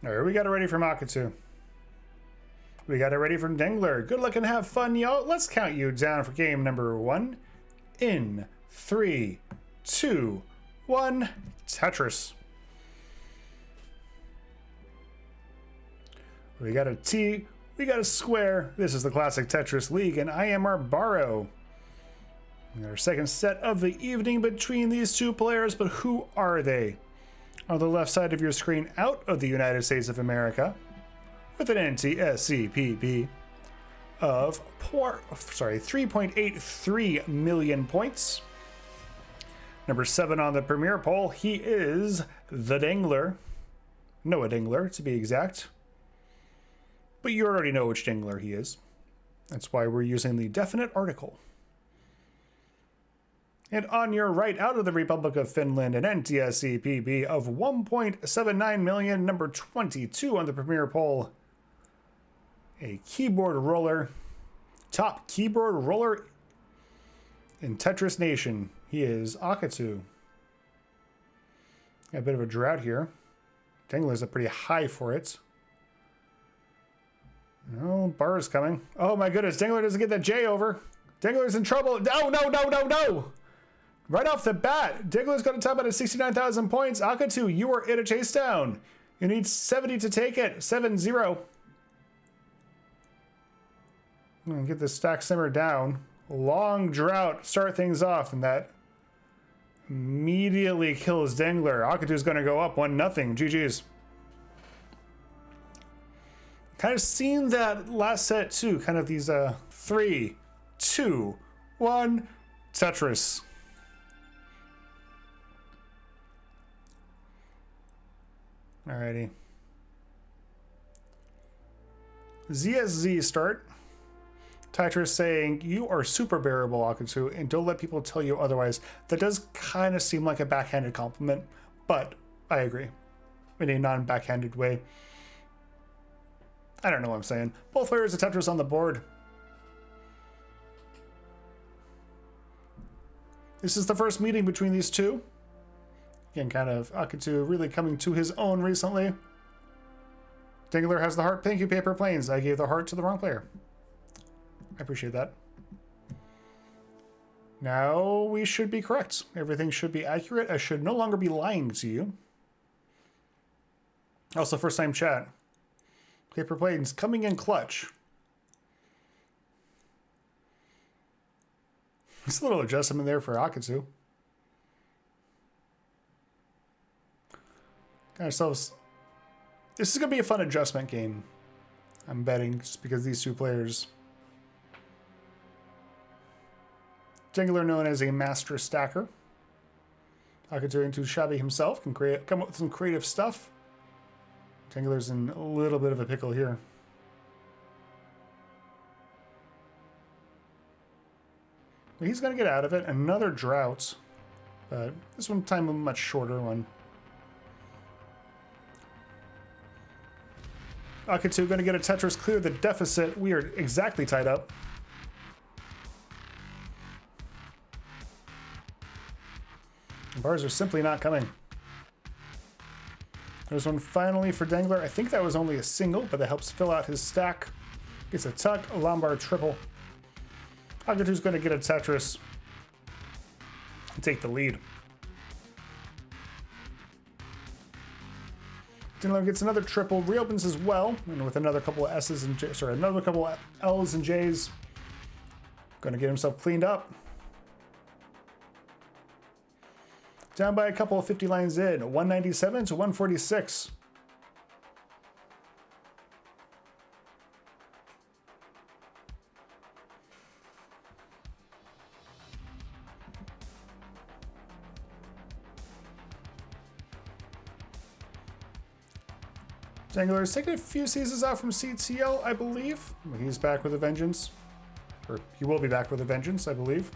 All right, we got it ready from Akatu. We got it ready from Dengler. Good luck and have fun, y'all. Let's count you down for game number 1. In 3, 2, 1, Tetris. We got a T, we got a square. This is the classic Tetris League, and I am Arbaro. Our second set of the evening between these two players, but who are they? On the left side of your screen, out of the United States of America, with an NTSCPB of 3.83 million points. Number 7 on the Premier poll, he is the Dengler. Noah Dengler, to be exact. But you already know which Dengler he is. That's why we're using the definite article. And on your right, out of the Republic of Finland, an NTSCPB of 1.79 million, number 22 on the Premier poll. A keyboard roller, top keyboard roller in Tetris Nation. He is Akatu. Got a bit of a drought here. Dengler's up pretty high for it. No, Bar's coming. Oh my goodness, Dengler doesn't get that J over. Dengler's in trouble. No. Right off the bat, Dengler's got to top out at 69,000 points. Akatu, you are in a chase down. You need 70 to take it. 7-0. I'm gonna get this stack simmer down. Long drought, start things off, and that immediately kills Dengler. Akatu's gonna go up 1-0. GG's. Kind of seen that last set too. Kind of these 3, 2, 1, Tetris. Alrighty. ZSZ start. Tetris saying, you are super bearable, Akatu, and don't let people tell you otherwise. That does kind of seem like a backhanded compliment, but I agree. In a non-backhanded way. I don't know what I'm saying. Both players of Tetris on the board. This is the first meeting between these two. Again, kind of Akatu really coming to his own recently. Dengler has the heart. Thank you, Paper Planes. I gave the heart to the wrong player. I appreciate that. Now we should be correct. Everything should be accurate. I should no longer be lying to you. Also, first time chat. Paper Planes coming in clutch. There's a little adjustment there for Akatu. Got ourselves. This is going to be a fun adjustment game. I'm betting just because these two players. Dengler, known as a master stacker. Akatu into shabby himself, can come up with some creative stuff. Dengler's in a little bit of a pickle here. But he's going to get out of it. Another drought. But this one time a much shorter one. Akatu going to get a Tetris, clear the deficit. We are exactly tied up. The bars are simply not coming. There's one finally for Dengler. I think that was only a single, but that helps fill out his stack. Gets a tuck, a Lombard triple. Akatu's going to get a Tetris and take the lead. Dengler gets another triple, reopens as well, and with another couple of S's and J's, sorry, another couple of L's and J's. Going to get himself cleaned up. Down by a couple of 50 lines in, 197 to 146. Dengler is taking a few seasons out from CTL, I believe. He's back with a vengeance. Or he will be back with a vengeance, I believe.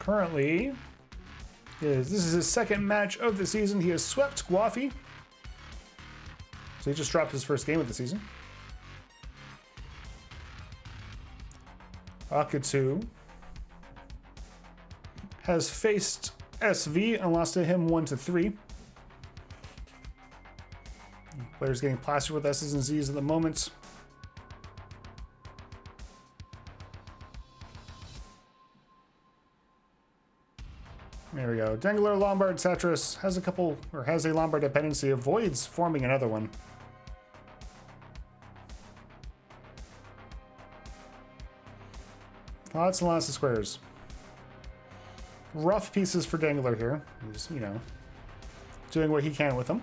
Currently, this is his second match of the season. He has swept Guafi. So he just dropped his first game of the season. Akatu has faced SV and lost to him 1-3. Players getting plastered with S's and Z's at the moment. There we go. Dengler, Lombard, Tetris has a Lombard dependency, avoids forming another one. Lots and lots of squares. Rough pieces for Dengler here. He's, you know, doing what he can with them.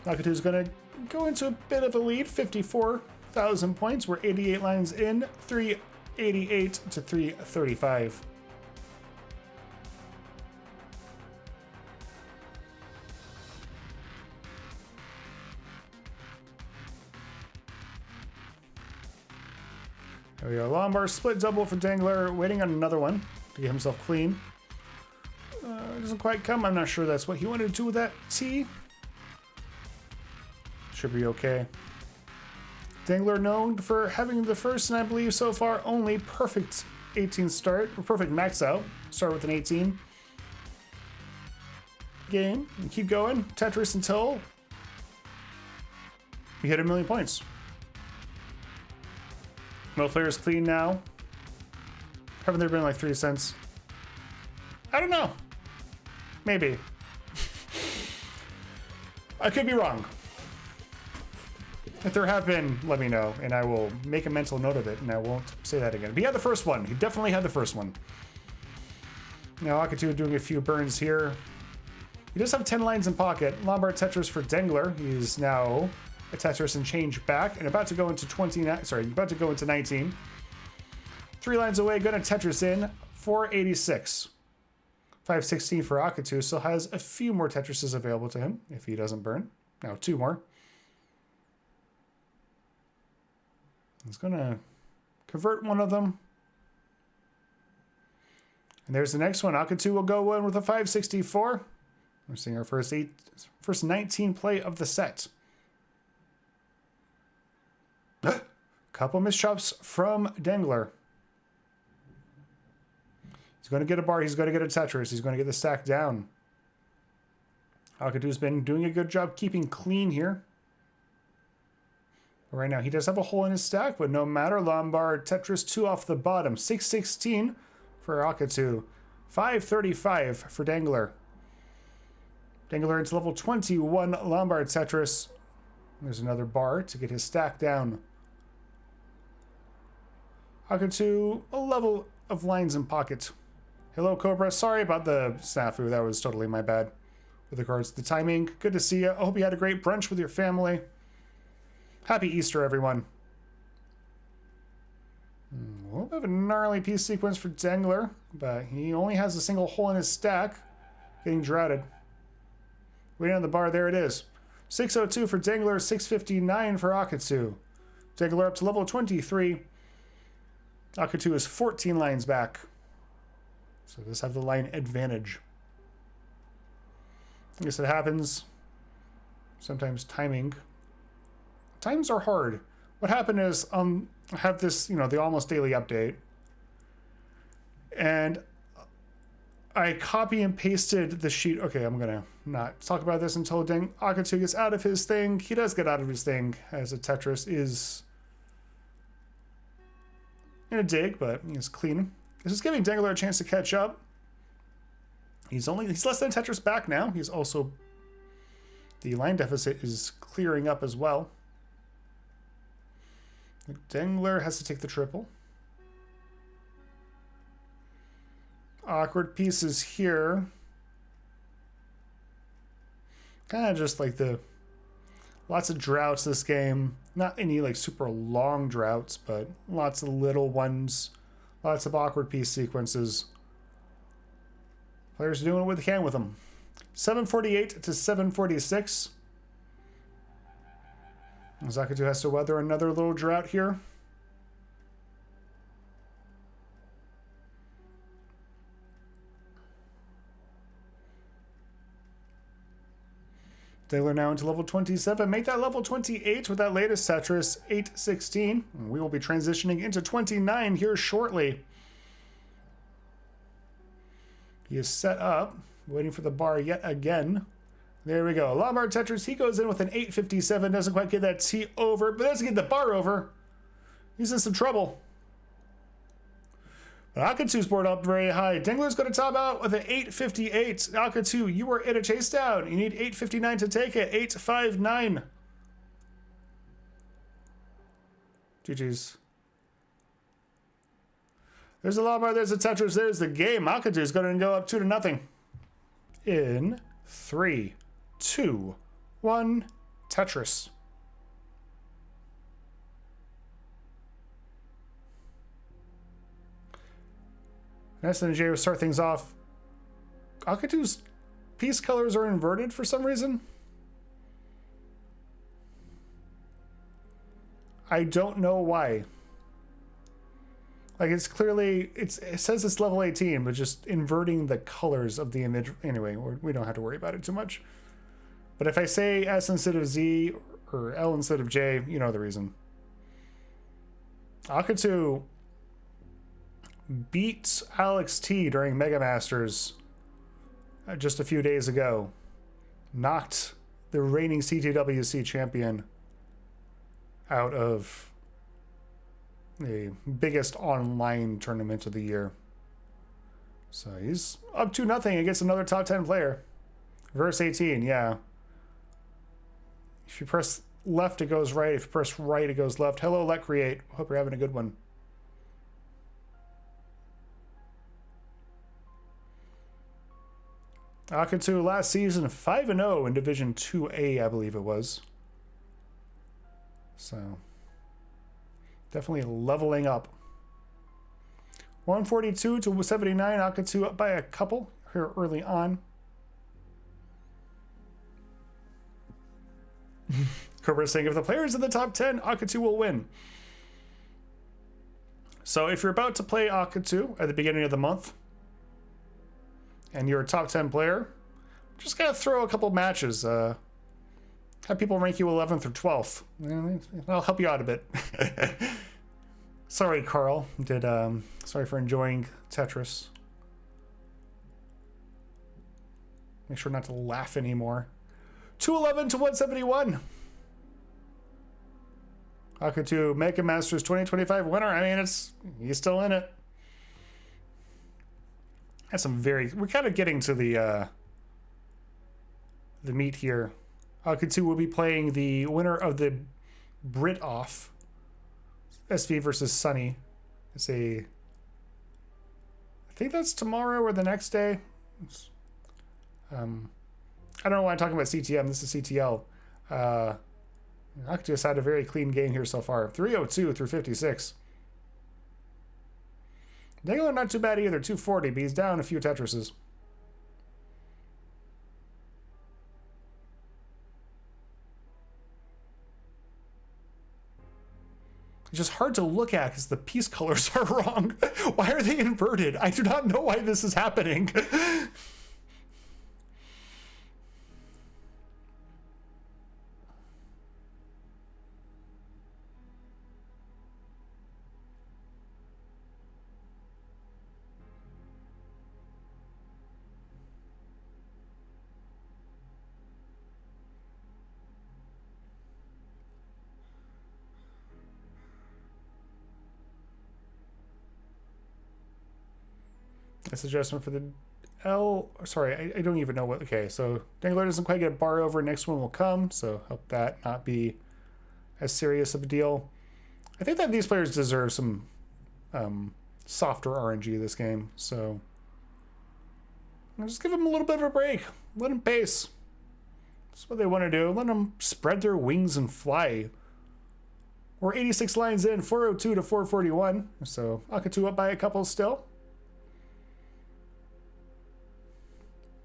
Akatu's going to go into a bit of a lead, 54,000 points. We're 88 lines in, 388 to 335. There we go. Lombard split double for Dengler, waiting on another one to get himself clean. Doesn't quite come. I'm not sure that's what he wanted to do with that T. Should be okay. Dengler known for having the first, and I believe so far only, perfect 18 start, or perfect max out. Start with an 18. Game, and keep going. Tetris until we hit 1,000,000 points. No players clean now. Haven't there been like 3 cents? I don't know. Maybe. I could be wrong. If there have been, let me know, and I will make a mental note of it, and I won't say that again. But he had the first one. He definitely had the first one. Now Akatu doing a few burns here. He does have 10 lines in pocket. Lombard Tetris for Dengler. He's now a Tetris and change back, and about to go into 29. Sorry, about to go into 19. 3 lines away, gonna Tetris in 486. 516 for Akatu. Still has a few more Tetrises available to him if he doesn't burn. Now 2 more. He's gonna convert one of them. And there's the next one. Akatu will go in with a 564. We're seeing our first 19 play of the set. Couple mischops from Dengler. He's going to get a bar. He's going to get a Tetris. He's going to get the stack down. Akatu's been doing a good job keeping clean here. But right now, he does have a hole in his stack, but no matter. Lombard Tetris 2 off the bottom. 616 for Akatu. 535 for Dengler. Dengler into level 21. Lombard Tetris. There's another bar to get his stack down. Akatu, a level of lines in pocket. Hello, Cobra. Sorry about the snafu. That was totally my bad with regards to the timing. Good to see you. I hope you had a great brunch with your family. Happy Easter, everyone. A little bit of a gnarly piece sequence for Dengler, but he only has a single hole in his stack. Getting droughted. Waiting on the bar. There it is. 602 for Dengler, 659 for Akatu. Dengler up to level 23. Akatu is 14 lines back. So does have the line advantage. I guess it happens. Sometimes times are hard. What happened is I have this, the almost daily update. And I copy and pasted the sheet. Okay, I'm gonna not talk about this until Akatu gets out of his thing. He does get out of his thing as a Tetris is in a dig, but he's clean. This is giving Dengler a chance to catch up. He's less than Tetris back now. He's also, the line deficit is clearing up as well. Dengler has to take the triple. Awkward pieces here. Kind of just like lots of droughts this game. Not any like super long droughts, but lots of little ones. Lots of awkward piece sequences. Players are doing what they can with them. 748 to 746. Akatu has to weather another little drought here. Dengler now into level 27. Make that level 28 with that latest Tetris, 816. We will be transitioning into 29 here shortly. He is set up, waiting for the bar yet again. There we go. Lombard Tetris, he goes in with an 857. Doesn't quite get that T over, but doesn't get the bar over. He's in some trouble. But Akatu's board up very high. Dengler's going to top out with an 858. Akatu, you are in a chase down. You need 859 to take it. 859. GG's. There's a Lombard, there's a Tetris, there's the game. Akatu's going to go up 2-0. In 3, 2, 1, Tetris. S29 will start things off. Akatu's piece colors are inverted for some reason. I don't know why. Like, it's clearly, it says it's level 18, but just inverting the colors of the image. Anyway, we don't have to worry about it too much. But if I say S instead of Z or L instead of J, you know the reason. Akatu beat Alex T during Mega Masters just a few days ago. Knocked the reigning CTWC champion out of the biggest online tournament of the year. So he's up 2-0 against another top 10 player. Verse 18, yeah. If you press left, it goes right. If you press right, it goes left. Hello, Let Create. Hope you're having a good one. Akatu last season 5-0 in Division 2A, I believe it was. So definitely leveling up. 142 to 79. Akatu up by a couple here early on. Cobra saying, if the player is in the top 10, Akatu will win. So if you're about to play Akatu at the beginning of the month, and you're a top 10 player, just gotta throw a couple matches. Have people rank you 11th or 12th. I'll help you out a bit. Sorry, Carl. Sorry for enjoying Tetris. Make sure not to laugh anymore. 211 to 171. Akatu Mega Masters 2025 winner. I mean, he's still in it. That's some we're kind of getting to the meat here. Akatu will be playing the winner of the Brit Off. SV versus Sunny. I think that's tomorrow or the next day. I don't know why I'm talking about CTM. This is CTL. Akatu has had a very clean game here so far. 302 through 56. Dengler not too bad either. 240, but he's down a few Tetrises. It's just hard to look at because the piece colors are wrong. Why are they inverted? I do not know why this is happening. This adjustment for the L. Sorry, I don't even know what. Okay, so Dengler doesn't quite get a bar over. Next one will come, so hope that not be as serious of a deal. I think that these players deserve some softer RNG this game, so I'll just give them a little bit of a break. Let them pace. That's what they want to do. Let them spread their wings and fly. We're 86 lines in, 402 to 441. So Akatu up by a couple still.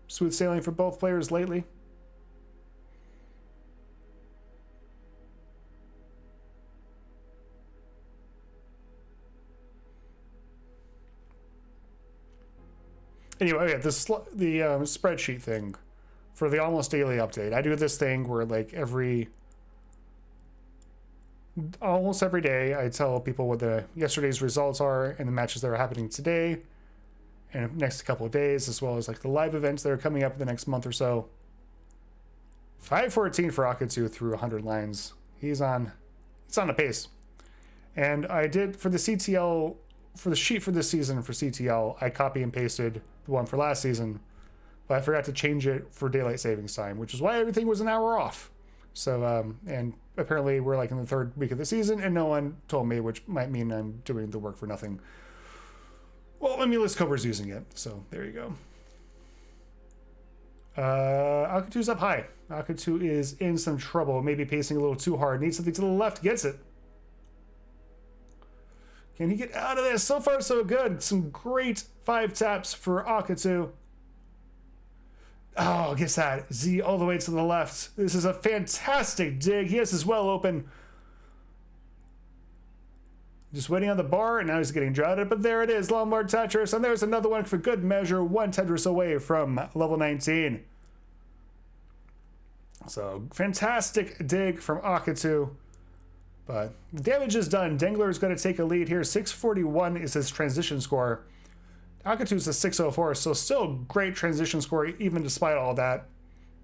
Smooth sailing for both players lately. Anyway, the spreadsheet thing for the almost daily update. I do this thing where like almost every day I tell people what the yesterday's results are and the matches that are happening today. in the next couple of days, as well as like the live events that are coming up in the next month or so. 514 for Akatu through 100 lines. He's on a pace. And I did for the CTL, for the sheet for this season for CTL, I copy and pasted the one for last season, but I forgot to change it for daylight savings time, which is why everything was an hour off. So, and apparently we're like in the 3rd week of the season and no one told me, which might mean I'm doing the work for nothing. Well, Emilius Cobra's using it, so there you go. Akatu's up high. Akatu is in some trouble, maybe pacing a little too hard. Needs something to the left, gets it. Can he get out of this? So far, so good. Some great 5 taps for Akatu. Oh, gets that. Z all the way to the left. This is a fantastic dig. He has his well open. Just waiting on the bar, and now he's getting droughted. But there it is, Lombard Tetris. And there's another one for good measure. 1 Tetris away from level 19. So, fantastic dig from Akatu. But the damage is done. Dengler is going to take a lead here. 641 is his transition score. Akatu's a 604, so still great transition score even despite all that.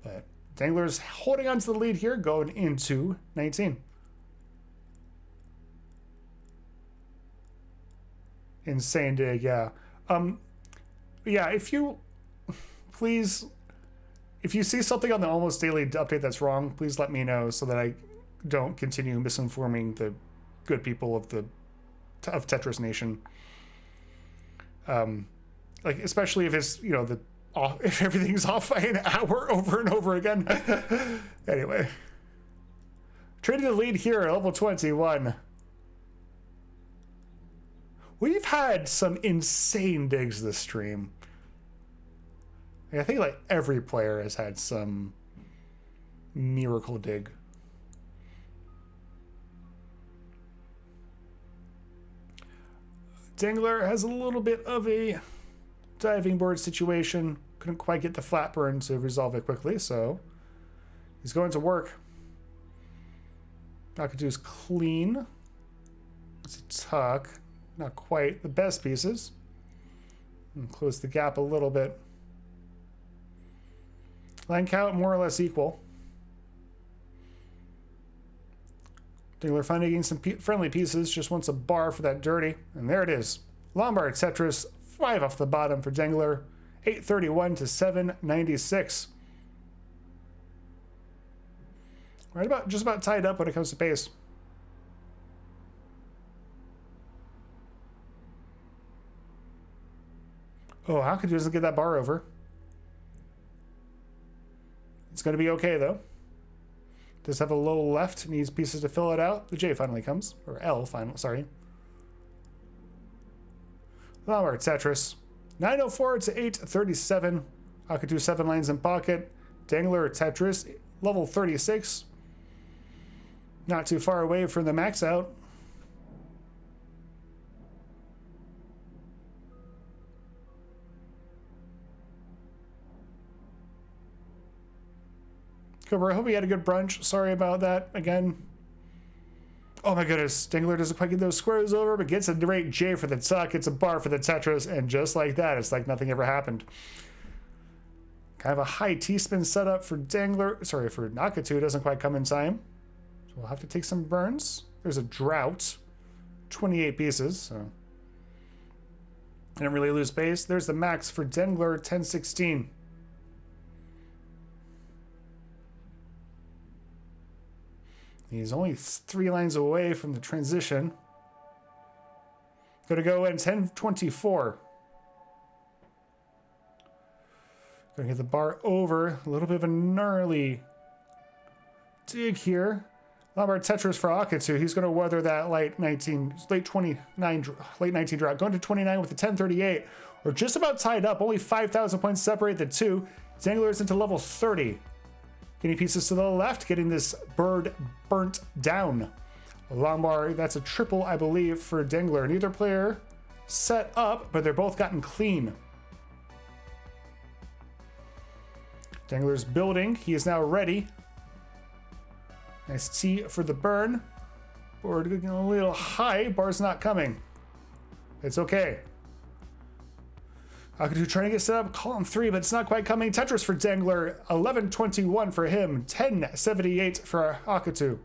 But Dengler's holding on to the lead here going into 19. Insane dig, yeah. Yeah, if you see something on the almost daily update that's wrong, please let me know so that I don't continue misinforming the good people of Tetris Nation. Like especially if it's, you know, if everything's off by an hour over and over again. Anyway, trading the lead here at level 21. We've had some insane digs this stream. I think like every player has had some miracle dig. Dengler has a little bit of a diving board situation. Couldn't quite get the flat burn to resolve it quickly, so he's going to work. Akatu's clean. It's a tuck. Not quite the best pieces. And close the gap a little bit. Line count more or less equal. Dengler finding some friendly pieces, just wants a bar for that dirty. And there it is. Lombard Tetris, 5 off the bottom for Dengler. 831 to 796. Just about tied up when it comes to pace. Oh, Akatu doesn't get that bar over. It's going to be okay, though. Does have a low left, needs pieces to fill it out. The J finally comes. Or L, sorry. Lombard Tetris. 904 to 837. Akatu 7 lines in pocket. Dengler Tetris, level 36. Not too far away from the max out. Cobra, I hope you had a good brunch. Sorry about that again. Oh my goodness. Dengler doesn't quite get those squares over, but gets a great J for the tuck. It's a bar for the Tetris, and just like that, it's like nothing ever happened. Kind of a high T-spin setup for Dengler. Sorry, for Akatu. Doesn't quite come in time. So we'll have to take some burns. There's a drought. 28 pieces, so I didn't really lose pace. There's the max for Dengler, 1016. He's only 3 lines away from the transition. Gonna go in 1024. Gonna get the bar over. A little bit of a gnarly dig here. Lombard Tetris for Akatu. He's gonna weather that late 19 drought. Going to 29 with a 1038. We're just about tied up. Only 5,000 points separate the two. Dengler is into level 30. Getting pieces to the left, getting this bird burnt down. Lombard, that's a triple, I believe, for Dengler. Neither player set up, but they're both gotten clean. Dengler's building. He is now ready. Nice T for the burn. Board getting a little high. Bar's not coming. It's okay. Akatu trying to get set up, column 3, but it's not quite coming. Tetris for Dengler, 11.21 for him, 10.78 for Akatu.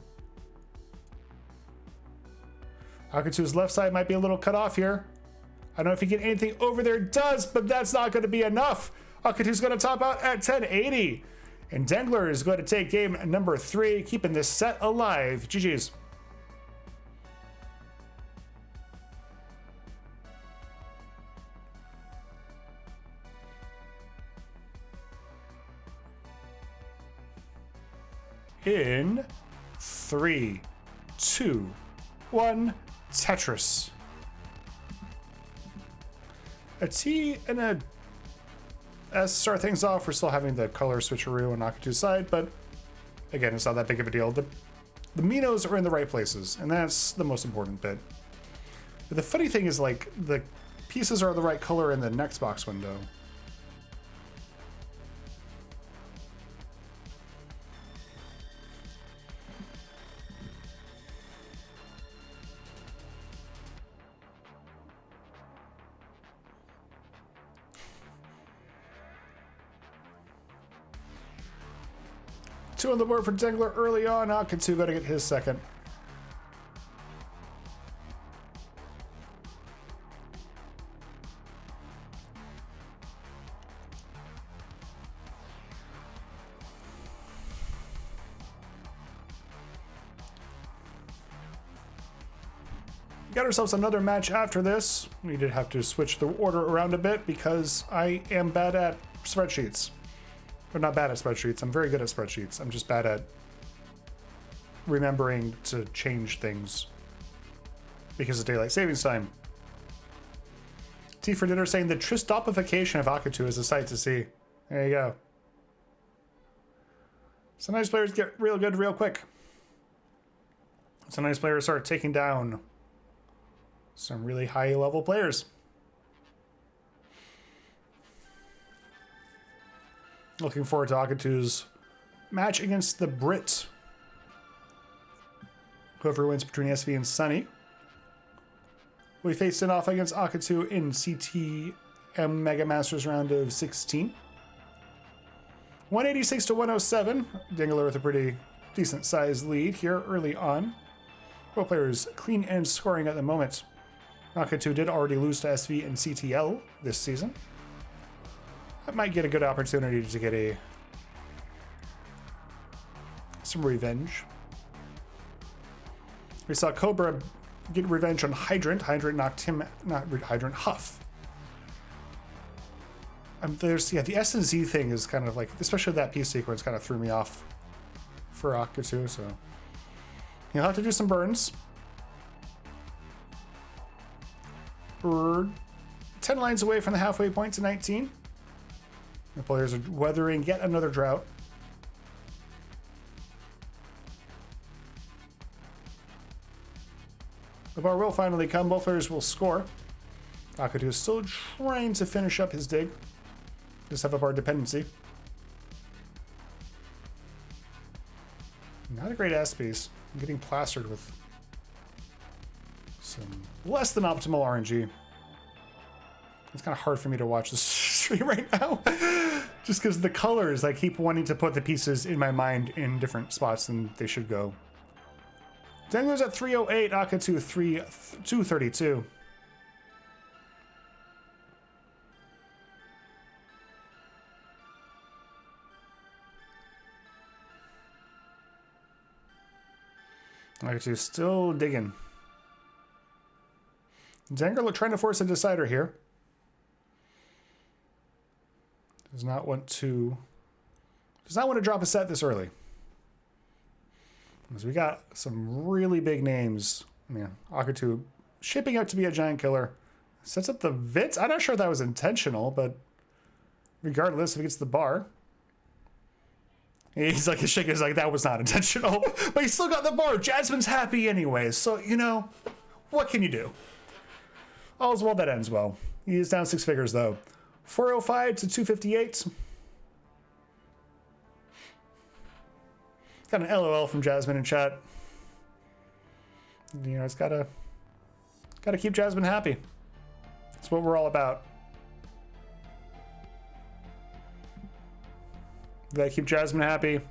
Akatu's left side might be a little cut off here. I don't know if he can get anything over there. It does, but that's not going to be enough. Akatu's going to top out at 10.80. And Dengler is going to take game number 3, keeping this set alive. GG's. In 3, 2, 1, Tetris. A T and a S start things off. We're still having the color switcheroo on Akatu's side, but again, it's not that big of a deal. The Minos are in the right places, and that's the most important bit. But the funny thing is, like, the pieces are the right color in the next box window. Two on the board for Dengler early on. Akatu got to get his second. Got ourselves another match after this. We did have to switch the order around a bit because I am bad at spreadsheets. Or not bad at spreadsheets. I'm very good at spreadsheets. I'm just bad at remembering to change things because of daylight savings time. T for dinner saying the Tristopification of Akatu is a sight to see. There you go. Some nice players get real good real quick. Some nice players start taking down some really high level players. Looking forward to Akatu's match against the Brit. Whoever wins between SV and Sunny. We faced it off against Akatu in CTM Mega Masters round of 16. 186 to 107. Dengler with a pretty decent sized lead here early on. Both players clean and scoring at the moment. Akatu did already lose to SV and CTL this season. That might get a good opportunity to get some revenge. We saw Cobra get revenge on Hydrant. Hydrant knocked him, not Hydrant, Huff. The S and Z thing is kind of like, especially that piece sequence kind of threw me off for Akatu, so he'll have to do some burns. We're 10 lines away from the halfway point to 19. The players are weathering yet another drought. The bar will finally come. Both players will score. Akatu is still trying to finish up his dig. Just have a bar dependency. Not a great ass piece. I'm getting plastered with some less than optimal RNG. It's kind of hard for me to watch this stream right now. Just because the colors, I keep wanting to put the pieces in my mind in different spots than they should go. Dengler's at 308, Akatu 232. Akatu still digging. Dengler trying to force a decider here. Does not want to drop a set this early. Because we got some really big names. I mean, Akatu shaping out to be a giant killer. Sets up the Vits. I'm not sure if that was intentional, but regardless, if he gets the bar. He's like, his shake is like, that was not intentional. But he still got the bar. Jasmine's happy anyways. So, you know, what can you do? All's well that ends well. He is down 6 figures, though. 405 to 258. Got an LOL from Jasmine in chat. You know, it's gotta keep Jasmine happy. That's what we're all about. That keep Jasmine happy.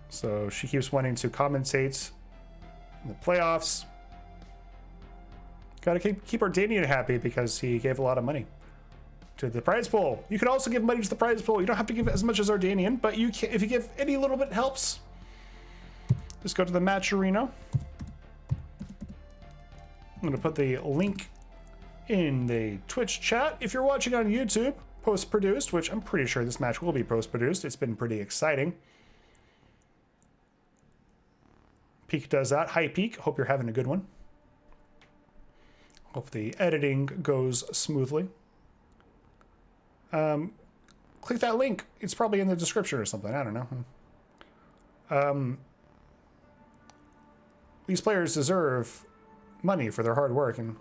So she keeps wanting to commentate in the playoffs. Gotta keep Ardanian happy because he gave a lot of money to the prize pool. You can also give money to the prize pool. You don't have to give as much as Ardanian, but you can, if you give any little bit helps. Just go to the match arena. I'm gonna put the link in the Twitch chat. If you're watching on YouTube, post-produced, which I'm pretty sure this match will be post-produced. It's been pretty exciting. Peek does that. Hi, Peek. Hope you're having a good one. Hope the editing goes smoothly. Click that link. It's probably in the description or something. I don't know. These players deserve money for their hard work, and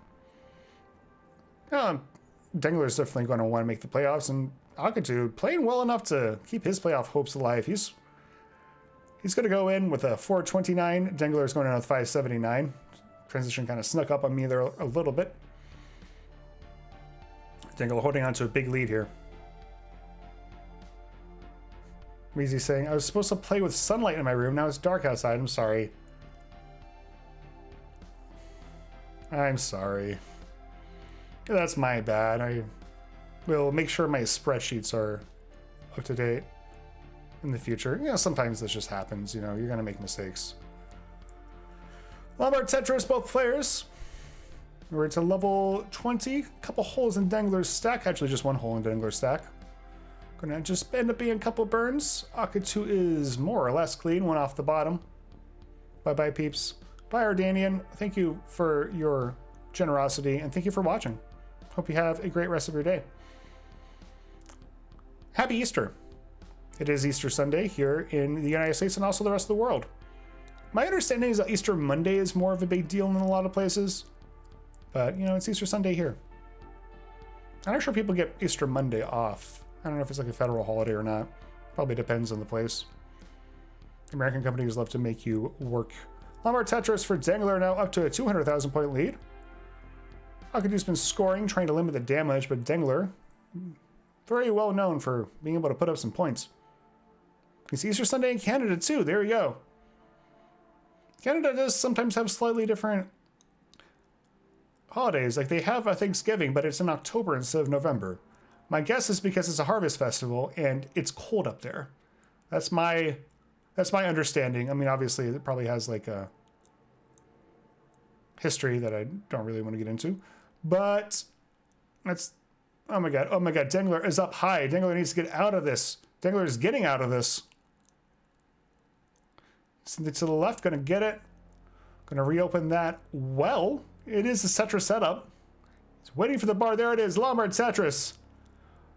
Dengler's definitely going to want to make the playoffs, and Akatu playing well enough to keep his playoff hopes alive. He's going to go in with a 429. Dengler's going in with 579. Transition kind of snuck up on me there a little bit. Dengler holding on to a big lead here. Meezy saying, I was supposed to play with sunlight in my room. Now it's dark outside. I'm sorry. I'm sorry. That's my bad. I will make sure my spreadsheets are up to date in the future. You know, sometimes this just happens. You know, you're going to make mistakes. Lombard Tetris, both players. We're to level 20. A couple holes in Dengler's stack. Actually, just one hole in Dengler's stack. Gonna just end up being a couple burns. Akatu is more or less clean. One off the bottom. Bye-bye, peeps. Bye, Ardanian. Thank you for your generosity, and thank you for watching. Hope you have a great rest of your day. Happy Easter. It is Easter Sunday here in the United States and also the rest of the world. My understanding is that Easter Monday is more of a big deal in a lot of places. But, you know, it's Easter Sunday here. I'm not sure people get Easter Monday off. I don't know if it's like a federal holiday or not. Probably depends on the place. American companies love to make you work. Lombard Tetris for Dengler now up to a 200,000 point lead. Akatu's been scoring, trying to limit the damage, but Dengler, very well known for being able to put up some points. It's Easter Sunday in Canada too. There you go. Canada does sometimes have slightly different holidays. Like they have a Thanksgiving, but it's in October instead of November. My guess is because it's a harvest festival and it's cold up there. That's my understanding. I mean, obviously it probably has like a history that I don't really want to get into, but that's, oh my God, Dengler is up high. Dengler needs to get out of this. Dengler is getting out of this. Something to the left, gonna get it. Gonna reopen that. Well, it is a Tetris setup. It's waiting for the bar. There it is, Lombard Tetris.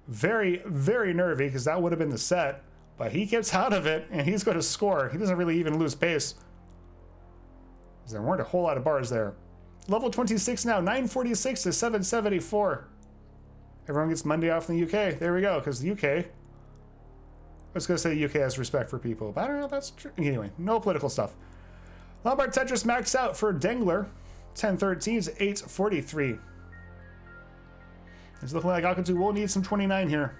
Very, very nervy because that would have been the set, but he gets out of it and he's going to score. He doesn't really even lose pace. There weren't a whole lot of bars there. Level 26 now, 946 to 774. Everyone gets Monday off in the UK. There we go, because the UK, I was going to say the UK has respect for people, but I don't know if that's true. Anyway, no political stuff. Lombard Tetris maxed out for Dengler. 1013 to 843. It's looking like Akatu will need some 29 here.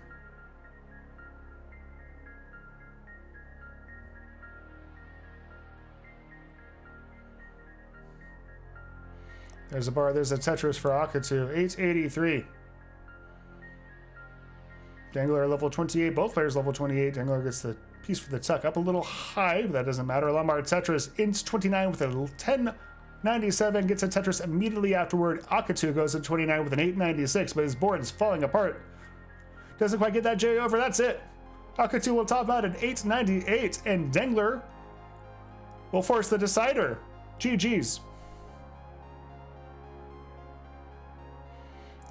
There's a bar, there's a Tetris for Akatu. 883. Dengler level 28, both players level 28. Dengler gets the piece for the tuck up a little high, but that doesn't matter. Lombard Tetris into 29 with a 1097, gets a Tetris immediately afterward. Akatu goes to 29 with an 896, but his board is falling apart. Doesn't quite get that J over, that's it. Akatu will top out at 898, and Dengler will force the decider. GG's.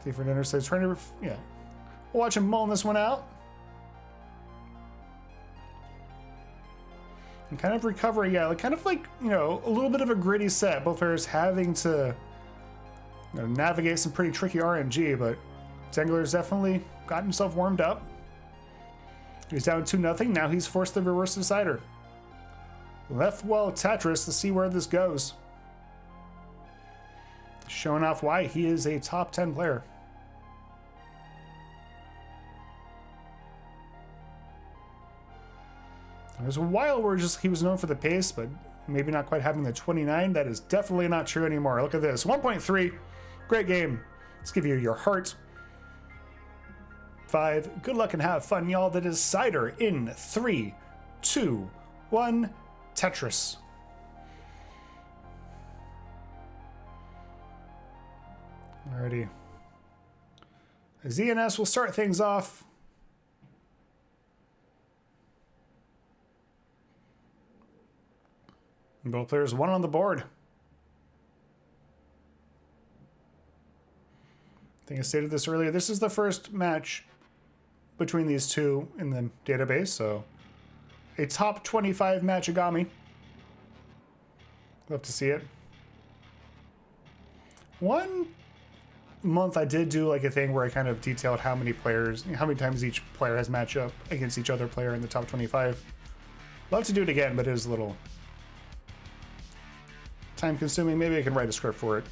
See for dinner says trying to, yeah. We'll watch him mulling this one out. And kind of recovery, yeah, kind of like, you know, a little bit of a gritty set. Both players having to, you know, navigate some pretty tricky RNG, but Dengler's definitely got himself warmed up. He's down 2-0. Now he's forced the reverse decider. Left well Tetris to see where this goes. Showing off why he is a top 10 player. There's a while where he was known for the pace, but maybe not quite having the 29. That is definitely not true anymore. Look at this. 1.3. Great game. Let's give you your heart. 5. Good luck and have fun, y'all. The decider in 3, 2, 1. Tetris. Alrighty. ZNS will start things off. Both players, one on the board. I think I stated this earlier. This is the first match between these two in the database, so a top 25 matchagami. Love to see it. One month I did do like a thing where I kind of detailed how many times each player has matched up against each other player in the top 25. Love to do it again, but it is a little time consuming. Maybe I can write a script for it.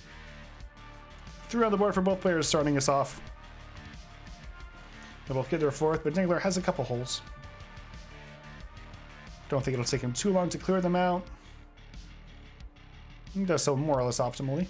3 on the board for both players starting us off. They'll both get their 4th, but Dengler has a couple holes. Don't think it'll take him too long to clear them out. He does so more or less optimally.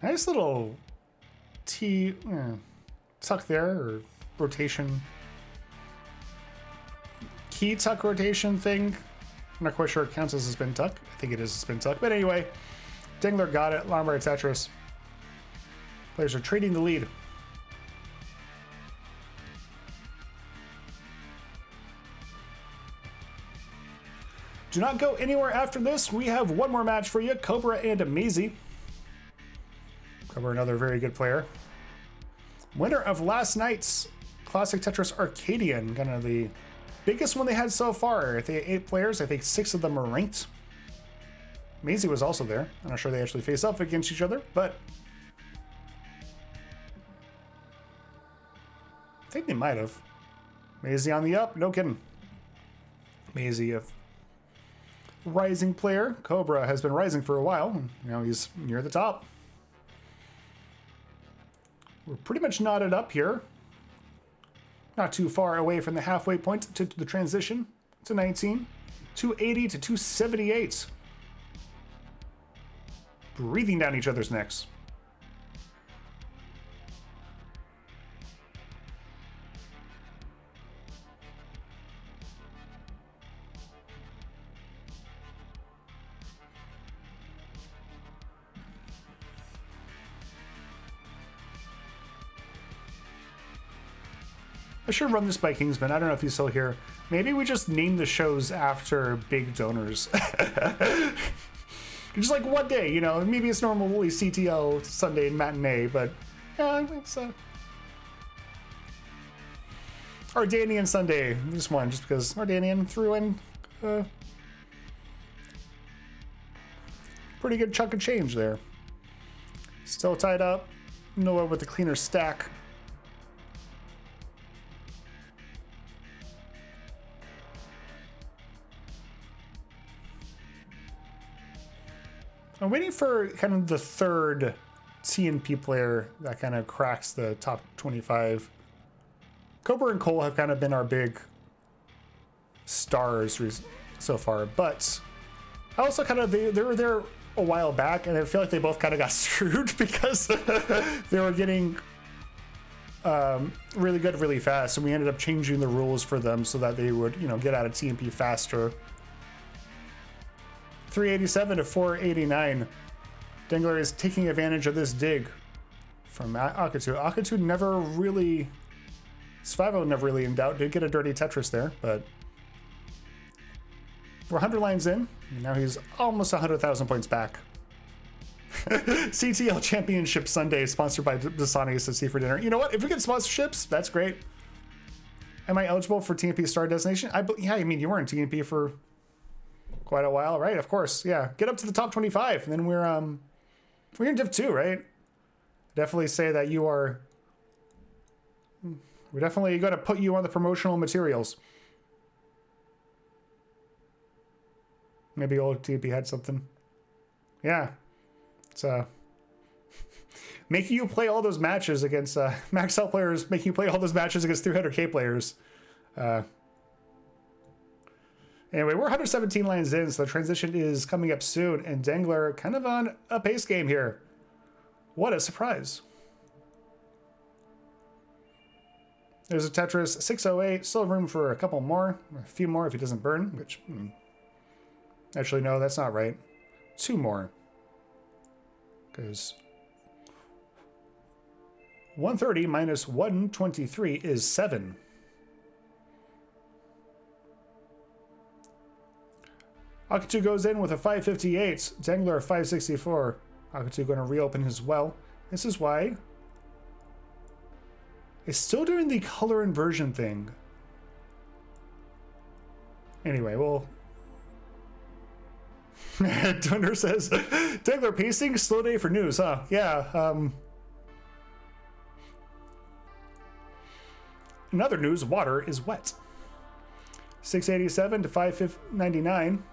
Nice little tuck there, or rotation. Key tuck rotation thing. I'm not quite sure it counts as a spin tuck. I think it is a spin tuck. But anyway, Dengler got it. Lombard Tetris. Players are trading the lead. Do not go anywhere after this. We have one more match for you. Cobra and Amazy. Cobra, another very good player. Winner of last night's Classic Tetris Arcadian. Kind of the biggest one they had so far. I think 8 players. I think 6 of them are ranked. Amazy was also there. I'm not sure they actually face up against each other, but I think they might have. Amazy on the up. No kidding. Amazy, a rising player. Cobra has been rising for a while. Now he's near the top. We're pretty much knotted up here. Not too far away from the halfway point to the transition to 19. 280 to 278. Breathing down each other's necks. I should run this by Kingsman. I don't know if he's still here. Maybe we just name the shows after big donors. Just like one day, you know, maybe it's normally CTO Sunday matinee, but yeah, it's Ardanian Sunday. This one, just because Ardanian threw in pretty good chunk of change there. Still tied up. Noah with the cleaner stack. I'm waiting for kind of the third TNP player that kind of cracks the top 25. Cobra and Cole have kind of been our big stars so far, but I also kind of, they were there a while back, and I feel like they both kind of got screwed because they were getting really good really fast, and we ended up changing the rules for them so that they would, you know, get out of TNP faster. 387 to 489. Dengler is taking advantage of this dig from Akatu. Akatu never really, Survival never really in doubt. Did get a dirty Tetris there, but we're 100 lines in. And now he's almost 100,000 points back. CTL Championship Sunday, sponsored by Dasani Sissy for dinner. You know what? If we get sponsorships, that's great. Am I eligible for TNP Star Designation? Yeah, I mean, you were in TNP for quite a while, right? Of course, yeah. Get up to the top 25, and then we're in Div 2, right? definitely say that you are... We're definitely going to put you on the promotional materials. Maybe old TP had something. Yeah. It's making you play all those matches against max out players, making you play all those matches against 300k players. Anyway, we're 117 lines in, so the transition is coming up soon, and Dengler kind of on a pace game here. What a surprise. There's a Tetris 608, still room for a couple more, a few more if he doesn't burn, which, actually, no, that's not right. 2 more. Because 130 minus 123 is 7. Akatu goes in with a 558. Dengler 564. Akatu going to reopen his well. This is why it's still doing the color inversion thing. Anyway, well... Thunder says, Dengler pacing, slow day for news, huh? Yeah, in other news, water is wet. 687 to 599.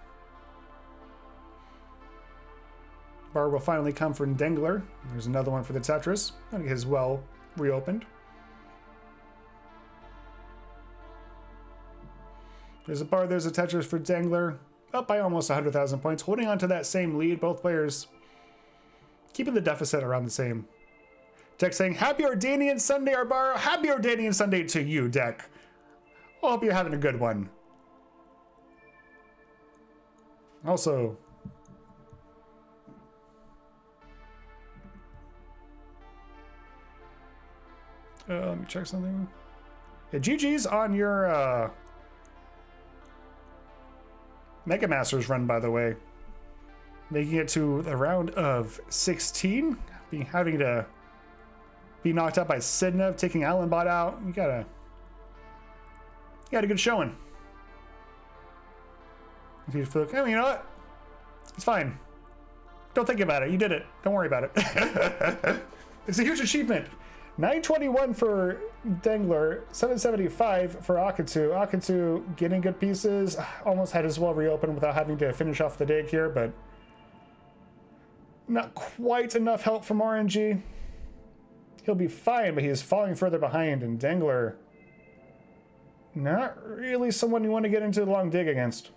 Bar will finally come from Dengler. There's another one for the Tetris. I think his well reopened. There's a bar, there's a Tetris for Dengler. Up by almost 100,000 points. Holding on to that same lead. Both players keeping the deficit around the same. Deck saying, Happy Ordanian Sunday, Arbaro. Happy Ordanian Sunday to you, Deck. I hope you're having a good one. Also... let me check something. Yeah, GG's on your Mega Masters run, by the way. Making it to the round of 16. Having to be knocked out by Sidnev, taking Allenbot out. You got a good showing. If you feel like, oh, you know what? It's fine. Don't think about it. You did it. Don't worry about it. It's a huge achievement. 921 for Dengler, 775 for Akatu. Akatu getting good pieces. Almost had his well reopened without having to finish off the dig here, but not quite enough help from RNG. He'll be fine, but he is falling further behind, and Dengler, not really someone you want to get into the long dig against,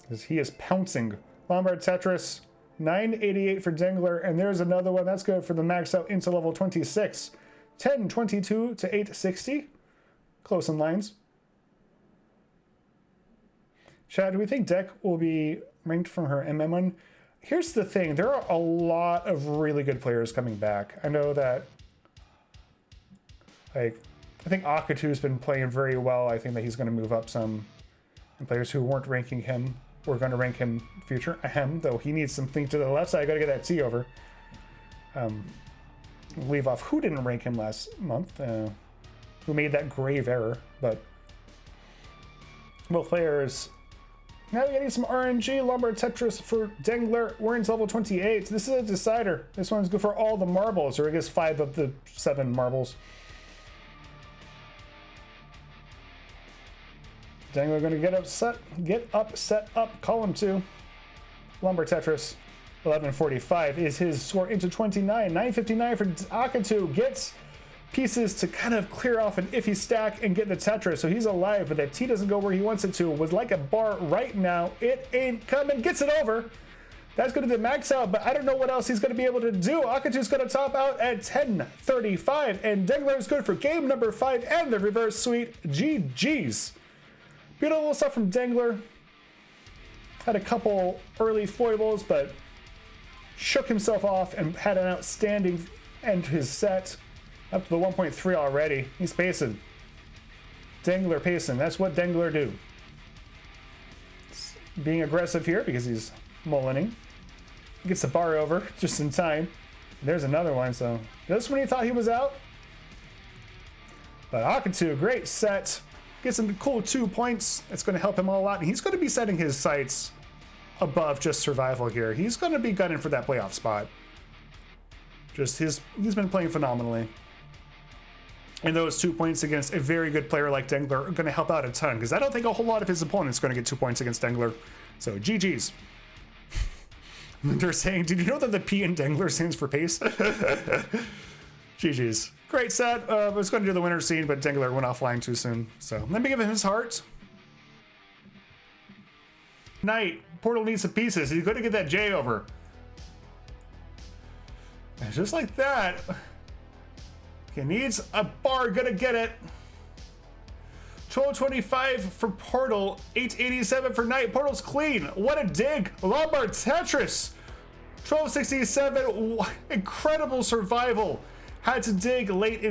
because he is pouncing. Lombard Tetris, 988 for Dengler, and there's another one. That's good for the max out into level 26. 1022 to 860. Close in lines. Chad, do we think Deck will be ranked from her MM1? Here's the thing. There are a lot of really good players coming back. I know that, like, I think Akatu's been playing very well. I think that he's going to move up some. And players who weren't ranking him, we're going to rank him future. Ahem, though he needs something to the left side. I got to get that T over. Leave off who didn't rank him last month, who made that grave error. But both players now getting some RNG. Lombard Tetris for Dengler. We're in level 28. This is a decider. This one's good for all the marbles, or I guess 5 of the 7 marbles. Dengler going to get up, set up, column 2. Lombard Tetris, 1145 is his score into 29. 959 for Akatu, gets pieces to kind of clear off an iffy stack and get the Tetris, so he's alive, but that T doesn't go where he wants it to. Would like a bar right now. It ain't coming. Gets it over. That's going to be the max out, but I don't know what else he's going to be able to do. Akatu's going to top out at 1035, and Dengler is good for game number 5 and the reverse sweep. GG's. Beautiful stuff from Dengler. Had a couple early foibles, but shook himself off and had an outstanding end to his set. Up to the 1.3 already. He's pacing. Dengler pacing. That's what Dengler do. Being aggressive here because he's mullining. Gets the bar over just in time. There's another one, so just when he thought he was out. But Akatu, great set. Gets some cool 2 points. It's going to help him a lot. And he's going to be setting his sights above just survival here. He's going to be gunning for that playoff spot. Just he's been playing phenomenally. And those 2 points against a very good player like Dengler are going to help out a ton, because I don't think a whole lot of his opponents are going to get 2 points against Dengler. So GG's. They're saying, did you know that the P in Dengler stands for pace? GG's. Great set. I was going to do the winner scene, but Dengler went offline too soon. So let me give him his heart. Knight. Portal needs some pieces. He's going to get that J over. And just like that. He needs a bar. Gonna get it. 1225 for Portal. 887 for Knight. Portal's clean. What a dig. Lombard Tetris. 1267. Incredible survival. Had to dig late in